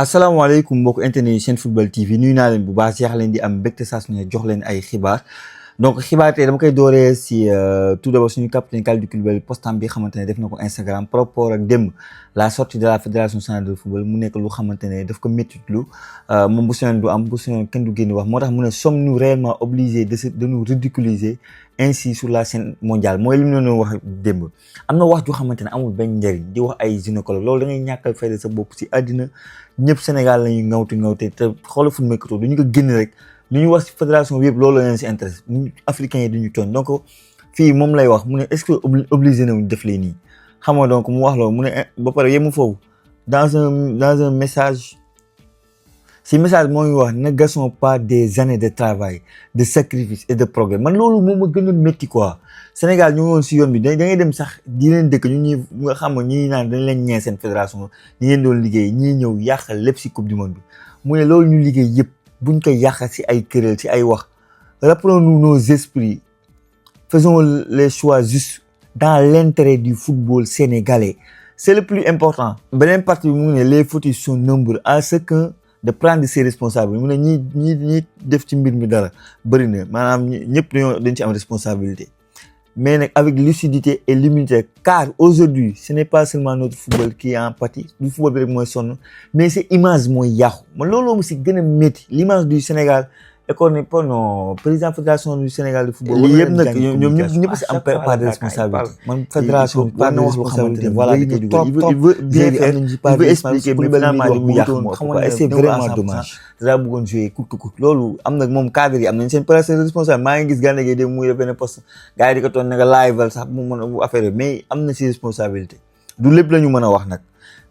asalaamaaleykum mbokk internet yi chaîne football TV nuyu naa leen bu baax jeex leen di am mbégte saa su ne jox leen ay xibaar donc xibaar tey dama koy dooree si tout d'abord suñu capitaine Kalidou Koulibaly postam bi xamante ne def na ko Instagram par rapport ak démb la sortie de la fédération sénégalaise de football mu nekk lu xamante ne daf ko méttitlu moom bu soñoon du am bu soñoon kenn du génn wax moo tax mu ne sommes-nous réellement obligés de nous ridiculiser ainsi sur la scène mondiale mooy li mu doon wax démb am na wax ju xamante ne amul benn njëriñ di wax ay gynécologue loolu da ngay ñàkkal fayda sa bopp si àddina ñëpp Sénégal lañuy ngawte te xoolal fu mu mékkatoo du ñu ko génn rek li ñu wax ci fédération bi yëpp loolu la leen si intéresse ñu africains yi duñu tooñ donc fii moom lay wax mu ne est-ce que obligé na wuñ def lee nii xam nga donc mu wax loolu mu ne ba pare yemu foofu dans un message si message moo ngi wax ne gâchons pas des années de travail de sacrifice et de progrès man loolu moom a gën a métti quoi Sénégal ñu ngi woon si yoon bi da ngay dem sax di leen dëkk ñu nga xam nga ñi naan dañ leen ñee seen fédération ñi ngeen doon liggéey ñii ñëw yàqal lépp si coupe du monde bi mu ne loolu ñu liggéey yëpp buñ koy yàqal si ay këréel si ay wax rappelons-nous nos esprits faisons les choix justes dans l'intérêt du football sénégalais c'est le plus important beneen partie bi mu ne les fautes sont nombreuses à chacun de prendre ses responsabilités mu ne ñi def ci mbir mi dara bëri na maanaam ñëpp dañ ci am responsabilité mais nag avec lucidité et l'humilité car aujourd'hui ce n'est pas seulement notre football qui en pâtit du football bi rek mooy sonn mais c'est image mooy yàqu man looloo mu si gën a métti l'image du Sénégal école ne pas non président fédération du Sénégal de football lii yëpp nag ñoom ñëpp si am part de responsabilité man fédération part de responsabilité voilà il veut bien faire il veut expliquer mais finalement li mu yàq moo xam nga c'est vraiment dommage dara bëggoon jouer coûte que coûte loolu am nag moom cadre yi am nañ seen place responsable maa ngi gis Gana Gueye dem muy def benn poste gars yi di ko toon nga live sax mu mën a affaire mais am na si responsabilité du lépp la ñu mën a wax nag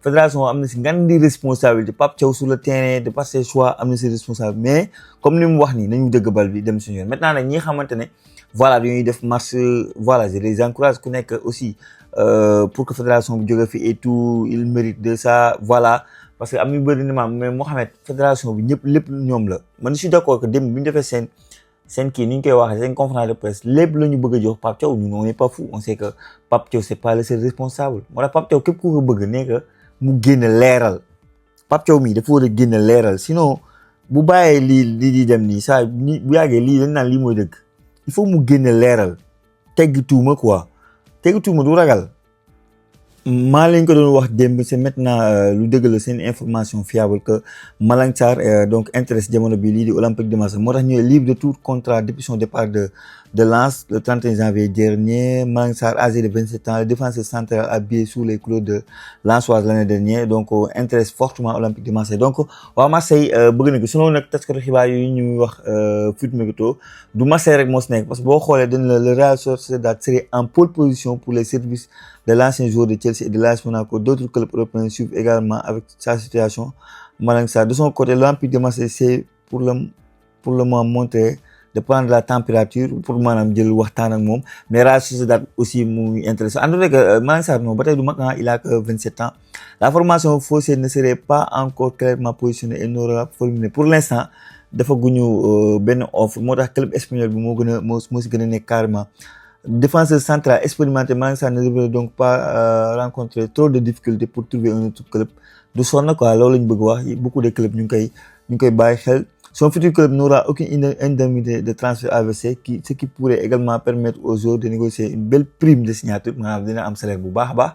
fédération am na si ngan di responsabilité Pape Thiaw sur le terrain de par ses choix am na si responsable mais comme ni mu wax nii nañu dëgg bal bi dem suñu yoon maintenant nag ñi xamante ne voilà dañuy def marche voilà je les encourage ku nekk aussi pour que fédération bi jóge fi et tout il mérite de ça voilà parce que am ñu bëri ni maam mais Mohamed fédération bi ñëpp lépp ñoom la man je suis d'accord que dem bu ñu defee seen kii ni ñu koy waxee seen conférence de presse lépp la ñu bëgg a jox Pape Thiaw ñun on n'est pas fou on sait que Pape Thiaw c'est pas le seul responsable moo tax Pape Thiaw képp ku ko bëgg nekk mu génn leeral Pape Thiaw mii dafa war a génn leeral sinon bu bàyyee lii di dem nii saa ni bu yàggee lii dañ naan lii mooy dëgg il faut mu génn leeral teggi tuuma quoi teggi tuuma du ragal maa lañ ko doon wax démb c'est maintenant lu dëgg la c'est une information fiable que Malang Sarr donc intéresse jamono bi lii di Olympique de Marseille moo tax ñu libre de tout contrat depuis son départ de Lens le 31 janvier dernier. Malang Sarr âgé de 27 ans le défenseur central habillé sous les couleurs de Lensoise l'année dernière donc intéresse fortement Olympique de Marseille donc waa Marseille bëgg na ko sinon nag taskatu xibaar yooyu ñuy wax foot mercato du Marseille rek moo si nekk parce que boo xoolee dañ la le Real Sociedad serait en pole position pour les services de l'ancien joueur de Chelsea et de l'AS Monaco. D'autres clubs européens suivent également avec sa situation. Malang Sarr de son côté l'Olympique de Marseille c'est pour le moment montré de prendre la température pour maanaam jël waxtaan ak moom mais Real Sociedad aussi muy intéressant en tout cas Malang Sarr non ba tey du mag il a que 27 ans la formation faussée ne serait pas encore clairement positionnée et n'aura formulé pour l'instant dafa guñu benn offre moo tax club espagnol bi moo si gën a nekk carrément défenseur central expérimenté Malang Sarr ne devrait donc pas rencontrer trop de difficultés pour trouver un autre club du sonn quoi loolu lañ bëgg wax beaucoup de clubs ñu ngi koy bàyyi xel. Son futur club n'aura aucune indemnité de transfert à verser ce qui pourrait également permettre aux joueurs de négocier une belle prime de signature maanaam dina am salaire bu baax a baax.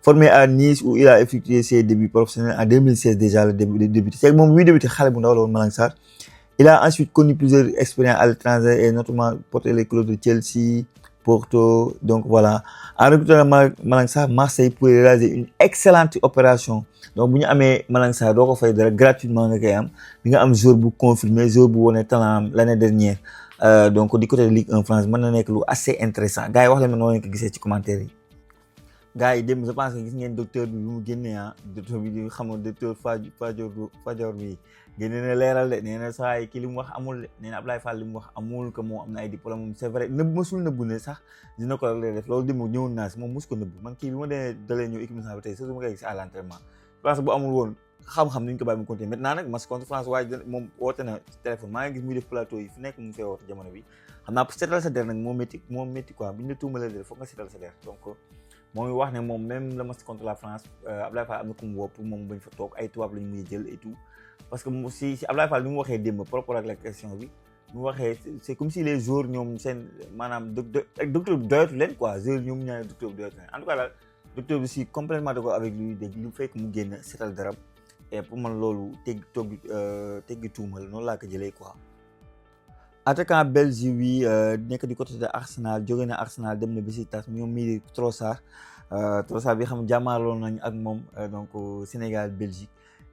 Formé à Nice où il a effectué ses débuts professionnels en 2016 déjà le débuté c'est moom muy débuté xale bu ndaw la woon Malang Sarr. Il a ensuite connu plusieurs expériences à l'étranger et notamment porté les couleurs de Chelsea, Porto donc voilà en recrutant Malang Sarr Marseille pourrait réaliser une excellente opération donc bu ñu amee Malang Sarr doo ko fay dara gratuitement nga koy am di nga am joueur bu confirmé joueur bu wone talent l'année dernière donc du côté de Ligue 1 France mën na nekk lu assez intéressant gars yi wax leen ma noo leen ko gisee ci commentaire yi gars yi dem je pense que gis ngeen docteur bi mu génnee docteur bi di xam nga docteur Fadior bi génne na leeral de nee na saa yi ki li mu wax amul de nee na Ablaye Fall li mu wax amul que moom am na ay diplôme moom c'est vrai mësul nëbbu ne sax dina ko lay def loolu dem ñëwoon naa si moom mos ko nëbbu man kii bi ma dalee ñëw équipe nationale ba tey sax ma koy gis à l'entraînement parce que bu amul woon xam-xam ni ñu ko bàyyi mu continuer maintenant nag match contre France waaye moom woote na téléphone maa ngi gis muy def plateau yi fu nekk mu fay woote jamono bi xam naa seetal sa der nag moo métti quoi bu ñu la tuumalee der foog nga seetal sa der donc moo ngi wax ne moom même le match contre la France Abdoulaye Fall am na ku mu woo pour moom bañ fa toog ay tubaab lañ muy jël et tout parce que si Abdoulaye Fall bi mu waxee démb par rapport ak la question bi mu waxee c'est comme si les joueurs ñoom seen maanaam docteur bi doyatu leen quoi joueurs ñoom ñaari docteur bi doyatu leen en tout cas daal docteur bi si complètement d'accord avec lui dégg lu fekk mu génn setal darab et pour man loolu teggi tuuma la noonu laa ko jëlee quoi. attaquant Belgique bi nekk du côté de Arsenal jóge na Arsenal dem na Besiktas ñoom mii di Trossard bi xam jàmmaarloo nañu ak moom donc Sénégal Belgique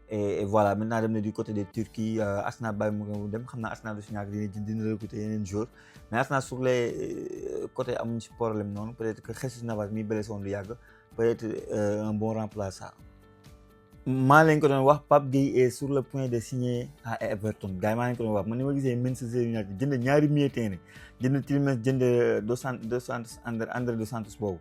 et voilà maintenant dem na du côté de Turquie Arsenal bàyyi mu dem xam naa Arsenal du si ñàkk dina recruter yeneen joueurs mais Arsenal sur les côtés amuñu si problème noonu peut-être que Jesus Navas mi blessé woon lu yàgg peut-être un bon remplaçant. maa leen ko doon wax Pape Gueye est sur le point de signer à Everton gars yi maa leen ko doon wax man ni ma gisee Manchester United jënd ñaari milieu terrain jënd Tielemans jënd André Dos Santos boobu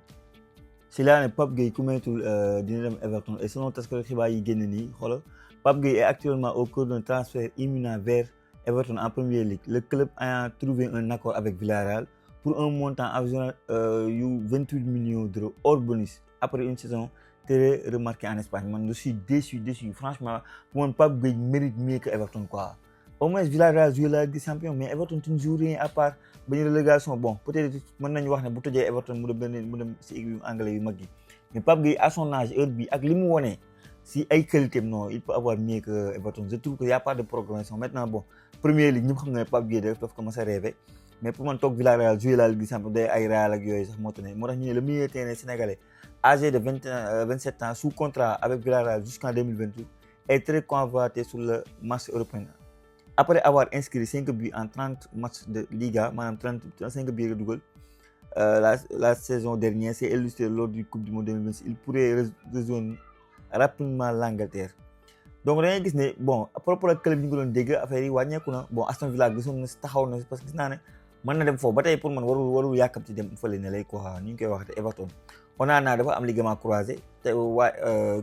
si laa ne Pape Gueye ku moytul dina dem Everton et selon taskatu xibaar yi génn nii xoolal Pape Gueye est actuellement au cours d'un transfert imminent vers Everton en Premier League le club ayant trouvé un accord avec Villarreal pour un montant environ yu 28 millions d'euros hors bonus après une saison très remarqué en Espagne man je suis déçu franchement pour man Pape Gueye mérite mieux que Everton quoi au moins Villarreal joue la Ligue des Champions mais Everton tu ne joues rien à part bañ relégation bon peut-être mën nañu wax ne bu tojee Everton mu dem si équipe anglais yu mag yi mais Pape Gueye à son âge heure bi ak li mu wone si ay qualité non il peut avoir mieux que Everton je trouve que y a pas de progression maintenant bon Premier League ñëpp xam na ne Pape Gueye daf commencé à rêver mais pour man toog Villarreal jouer la Ligue des Champions day ay Real ak yooyu sax moo tax ñu ne le milieu terrain sénégalais âgé de 27 ans sous contrat avec Villarreal jusqu'en 2028 est très convoité sur le marché européen. Après avoir inscrit 5 buts en 30 matchs de Liga, maanaam 35 buts la dugal la saison dernière, c'est illustré lors du Coupe du Monde 2026. Il pourrait rejoindre rapidement l'Angleterre. Donc da ngay gis ne bon par rapport ak club yi ñu ko doon dégg affaire yi wàññeeku na bon Aston Villa gisoon na taxaw na parce que gis naa ne mën na dem foofu ba tey pour man warul yàkkamti dem fële ne lay quoi ni ñu koy waxatee Everton. Onana dafa am ligament croisé te waa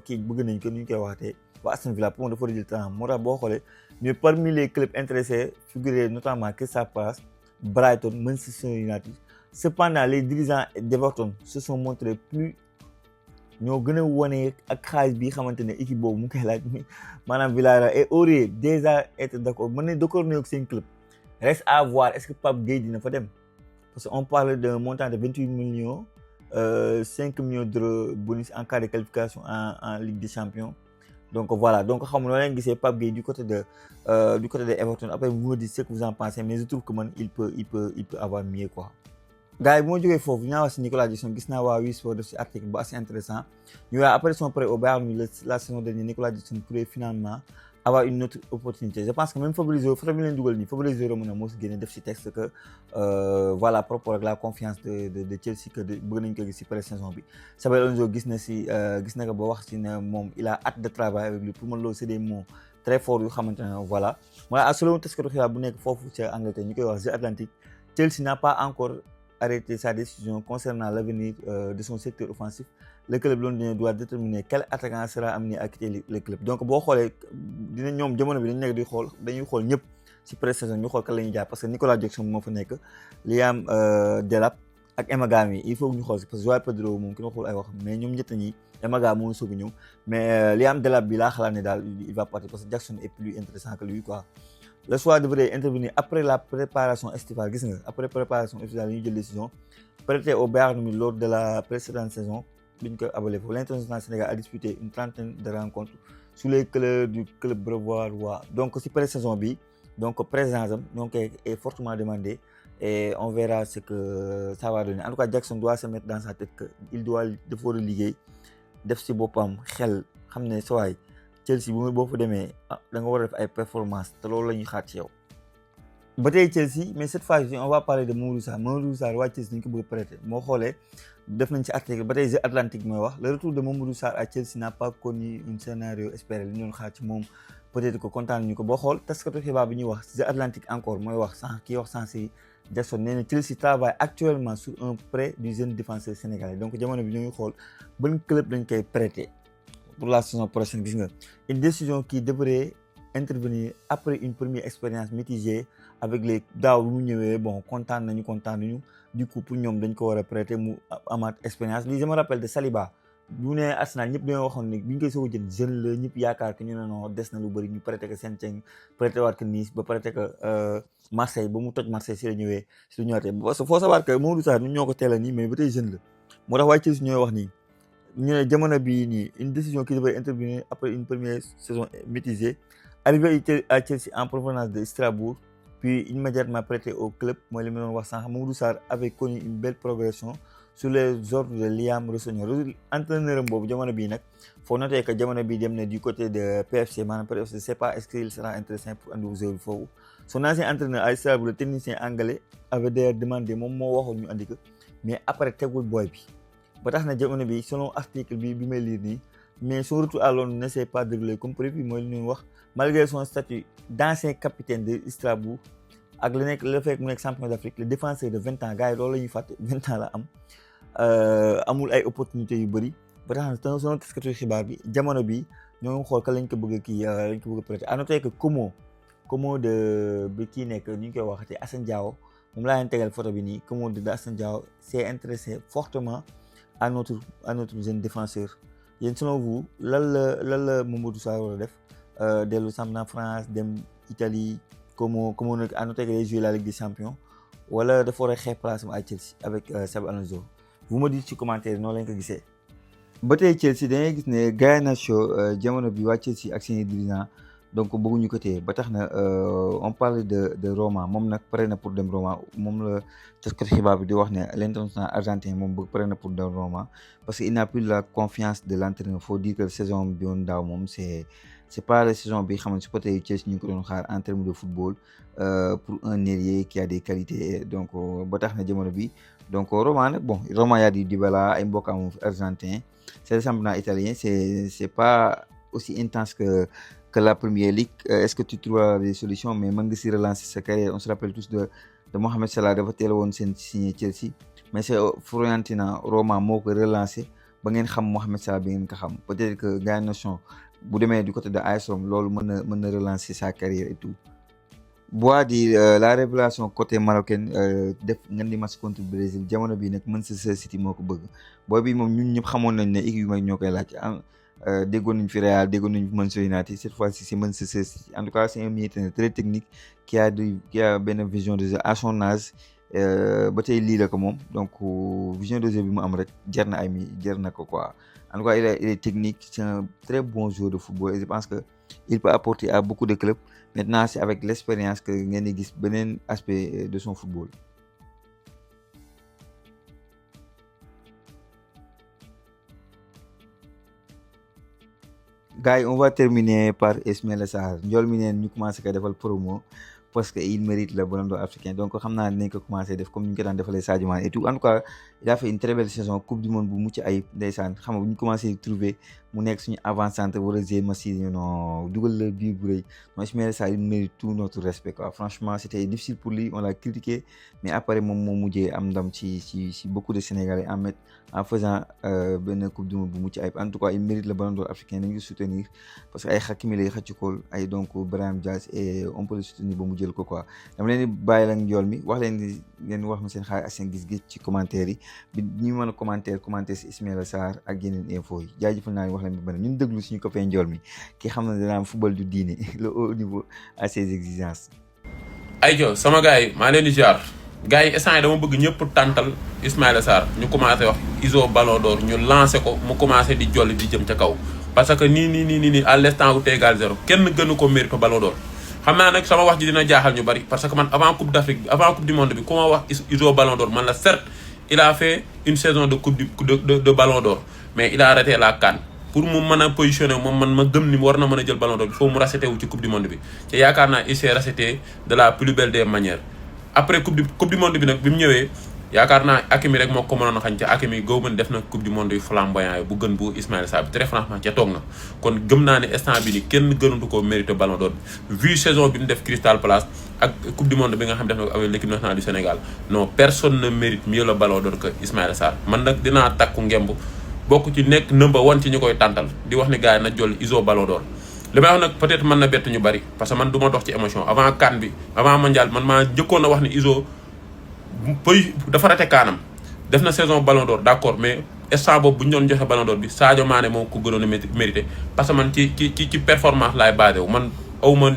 kii bëgg nañ ko ni ñu koy waxatee waa Aston Villa pour man dafa jël temps moo tax boo xoolee mais parmi les clubs intéressés figuraient notamment Crystal Palace, Brighton, Manchester United. Cependant les dirigeants d'Everton se sont montrés plus ñoo gën a wane ak xaalis bi xamante ne équipe boobu mu ngi koy laaj maanaam Villarreal et aurait déjà été d'accord mën nañ d'accord ne ak seen club reste à voir est-ce que Pape Gueye dina fa dem parce que on parle d'un montant de 28 millions 5 millions d'euros bonus en cas de qualification en Ligue des Champions donc voilà donc xam nga noo leen gisee Pape Gueye du côté de Everton après vous me dites ce que vous en pensez mais je trouve que man il peut avoir mieux quoi. gars yi bu ma jógee foofu ñaa wax si Nicolas Jackson gis naa waa Wii Sport def si article bu assez intéressant ñu waa après son prêt au Bayern la saison dernière Nicolas Jackson pourrait finalement avoir une autre opportunité je pense que même Fabrizio photo bi leen dugal nii Fabrizio Romano moo si génne def si texte que voilà par rapport ak la confiance de Chelsea que bëgg nañ ko gis si pré-saison bi Xabi Alonso gis na ko ba wax si ne moom il a hâte de travailler avec lui pour man loolu c'est des mots très forts yu xamante ne voilà mooy selon taskatu xibaar bu nekk foofu ca Angleterre ñu koy wax The Atlantic Chelsea n'a pas encore arrêter sa décision concernant l'avenir de son secteur offensif le club londonien doit déterminer quel attaquant sera amené à quitter le club donc boo xoolee dina ñoom jamono bi dañu nekk dañuy xool ñëpp ci pré-saison ñu xool kan la ñuy jaar parce que Nicolas Jackson moo fa nekk Liam Delap ak Emegham il faut ñu xool si parce que Joao Pedro moom ki ma xool ay wax mais ñoom ñett ñi Emegham moo soog a ñëw mais Liam Delap bi laa xalaat ne daal il va partir parce que Jackson est plus intéressant que lui quoi. Le choix devrait intervenir après la préparation estivale gis nga après préparation estivale yi ñu jël décision prêté au Bayern Munich lors de la précédente saison bi ñu ko abalé foofu l'international Sénégal a disputé une trentaine de rencontres sous les couleurs du club brestois donc si pré-saison bi donc présence am donc est fortement demandé et on verra ce que ça va donner en tout cas Jackson doit se mettre dans sa tête que il doit dafa war a liggéey def si boppam xel xam ne sa waay Chelsea boo fa demee da nga war a def ay performance te loolu la ñuy xaar ci yow. ba tey Chelsea mais cette fois-ci on va parler de Mamadou Sarr waa Chelsea dañu ko bëgg a prêter moo xoolee def nañ ci article ba tey The Atlantic mooy wax le retour de Mamadou Sarr à Chelsea n'a pas connu un scénario espéré li ñu doon xaar ci moom peut-être que kontaan ñu ko boo xool taskatu xibaar bi ñuy wax The Atlantic encore mooy wax sànq si Jackson nee na Chelsea travaille actuellement sur un prêt du jeune défenseur sénégalais donc jamono bi ñu ngi xool ban club dañ koy prêter pour la saison prochaine gis nga une décision qui devrait intervenir après une première expérience mitigée avec les daaw bu mu ñëwee bon kontaan nañu du coup pour ñoom dañ ko war a prêter mu amaat expérience lii je me rappelle de Saliba bu ne Arsenal ñëpp dañoo waxoon ne bi ñu koy soog a jël jeune la ñëpp yaakaar que ñu ne non des na lu bëri ñu prêter que Saint-Étienne prêter waat que Nice ba prêter que Marseille ba mu toj Marseille si la ñëwee si la ñëwaatee parce que faut savoir que Mamadou Sarr ñun ñoo ko teel a nii mais ba tey jeune la moo tax waa Chelsea ñooy wax nii ñu ne jamono bii nii une décision qui devait intervenir après une première saison mitigée arrivé à Chelsea en provenance de Strasbourg puis immédiatement prêté au club mooy li ma doon wax sànq Mamadou Sarr avait connu une belle progression sous les ordres de Liam Rossonero entraîneur am boobu jamono bii nag faut noter que jamono bii dem na du côté de PFC maanaam PFC c'est pas est-ce qu'il sera intéressant pour andi joueur bi foofu son ancien entraîneur à Strasbourg le technicien anglais avait d'ailleurs demandé moom moo waxoon ñu andi ko mais après tegul booy bi ba tax na jamono bi selon article bi may lire nii mais son retour à Londres ne s'est pas déroulé comme prévu mooy li ñuy wax malgré son statut d'ancien capitaine de Strasbourg ak le fait que mu nekk champion d'Afrique le défenseur de 20 ans gars yi loolu la ñuy fàtte 20 ans la am amul ay opportunités yu bëri ba tax na selon taskatu xibaar bi jamono bi ñoo ngi xool ka lañ ko bëgg a kii lañ ko bëgg a prêter à noter que Como de bi kii nekk ñu ngi koy waxatee Assane Diao moom laa leen tegal photo bi nii Como de Assane Diao s'est intéressé fortement à notre jeune défenseur yéen selon vous lan la Mamadou Sarr war a def dellu championnat France dem Italie Como nag à noter que day jouer la Ligue des Champions wala dafa war a xeex place à Chelsea avec Xabi Alonso vous me dites ci commentaire noonu lañ ko gisee. ba tey Chelsea dangay gis ne Garnacho jamono bi waa Chelsea ak seeni dirigeants donc bëgguñu ko téye ba tax na on parle de Roma moom nag pare na pour dem Roma moom la taskatu xibaar bi di wax ne l'international argentin moom bëgg pare na pour dem Roma parce que il n'a plus la confiance de l'entraîneur faut dire que saison bi woon daaw moom c'est pas la saison bi xam ne supporters yu Chelsea ñu ngi ko doon xaar en termes de football pour un ailier qui a des qualités donc ba tax na jamono bi donc Roma nag bon Roma y a di Dybala ay mbokkam argentin c'est le championnat italien c'est pas aussi intense que la Première Ligue est-ce que tu trouves des solutions mais mën nga si relancer sa carrière on se rappelle tous de Mohamed Salah dafa teel woon seen signé Chelsea mais c'est Fiorentina Roma moo ko relancé ba ngeen xam Mohamed Salah bi ngeen ko xam peut-être que Garnacho bu demee du côté de AS Rome loolu mën na relancer sa carrière et tout. Bois di la révélation côté marocaine def ngeen di match contre Brésil jamono bi nag Manchester City moo ko bëgg booy bi moom ñun ñëpp xamoon nañ ne équipe yu mag ñoo koy laaj déggoon nañ fi Real déggoon nañ fi Manchester United cette fois-ci c'est Manchester City en tout cas c'est un milieu très technique qui a benn vision de jeu à son âge ba tey lii la ko moom donc vision de jeu bi mu am rek jar na ko quoi en tout cas il est technique c'est un très bon joueur de football et je pense que il peut apporter à beaucoup de clubs maintenant c'est avec l'expérience que ngeen di gis beneen aspect de son football. Gars yi on va terminer par Ismaïla Sarr njool mi neen ñu commencé ko defal promo parce que il mérite le ballon d'or africain donc xam naa dinañ ko commencé def comme ni ñu ko daan defalee Sadio Mané et tout en tout cas il a fait une très belle saison coupe du monde bu mucc ayib ndeysaan xam nga bu ñu commencé trouver mu nekk suñu avant-centre war a gérer machine non dugal la bii bu rëy non Ismaïla Sarr il mérite tout notre respect quoi franchement c'était difficile pour lui on l'a critiqué mais après moom moo mujjee am ndam ci beaucoup de Sénégalais en faisant benn coupe du monde bu mucc ayib en tout cas il mérite le ballon d'or africain nañu ko soutenir parce que ay Hakimi lay xëcc ay donc Brahim Diaz et on peut le soutenir ba mu jël ko quoi dama leen di bàyyi la njool mi wax leen di ngeen wax ma seen xaar ak seen gis-gis ci commentaire yi bi ñu mën a commenter si Ismaïla Sarr ak yeneen info yi jaajëfal naa wax leen bi bëri ñun déglu suñu copain njool mi ki xam ne dana am football du diine le haut niveau à ses exigences. ayjo sama gars yi maa leen di ziar gars yi instant yi dama bëgg ñëpp tàntal Ismaïla Sarr ñu commencé wax ISO Ballon d'Or ñu lancé ko mu commencé di jolli di jëm ca kaw parce que nii à l'instant où t'es égal 0 kenn gënu ko mérite Ballon d'Or xam naa nag sama wax ji dina jaaxal ñu bari parce que man avant coupe d'Afrique avant coupe du monde bi ku ma wax ISO Ballon d'Or man la certes il a fait une saison de coupe de Ballon d'Or mais il a raté la CAN pour mu mën a positionner moom man ma gëm ni war na mën a jël Ballon d'Or il faut mu racheter wu ci coupe du monde bi te yaakaar naa il s'est racheté de la plus belle des manières après coupe du monde bi nag bi mu ñëwee yaakaar naa Hakimi rek moo ko mënoon a xañ ca Hakimi góob def na coupe du monde yu flamboyant yi bu gën bu Ismaïla Sarr bi très franchement ca toog na kon gëm naa ne instant bi ni kenn gënatu ko mérité Ballon d'Or vu saison bi mu def Crystal Palace ak coupe du monde bi nga xam def na ko avec l'équipe nationale du Sénégal non personne ne mérite mieux le Ballon d'Or que Ismaïla Sarr man nag dinaa takku ngemb bokk ci nekk number 1 ci ñu koy tàntal di wax ni gars yi na jël ISO Ballon d'Or li may wax nag peut-être mën na bett ñu bari parce que man du ma dox ci émotion avant CAN bi avant mondial man maa njëkkoon a wax ni Iso dafa raté kaanam def na saison Ballon d'Or d'accord mais instant boobu bu ñu doon joxe Ballon d'Or bi Sadio Mané moo ko gënoon a mérité parce que man ci performance laay basé wu man aw ma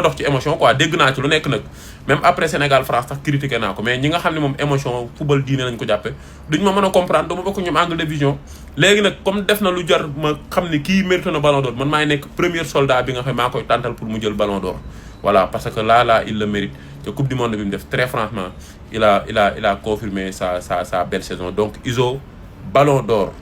dox ci émotion quoi dégg naa ci lu nekk nag même après Sénégal France sax critiqué naa ko mais ñi nga xam ne moom émotion football diine lañ ko jàppe duñ ma mën a comprendre dama bokk ñoom angle de vision léegi nag comme def na lu jar ma xam ne kii mérité na Ballon d'Or man maay nekk premier soldat bi nga xam maa koy tàntal pour mu jël Ballon d'Or voilà parce que là il le mérite te coupe du monde bi mu def très franchement il a confirmé sa belle saison donc Iso Ballon d'Or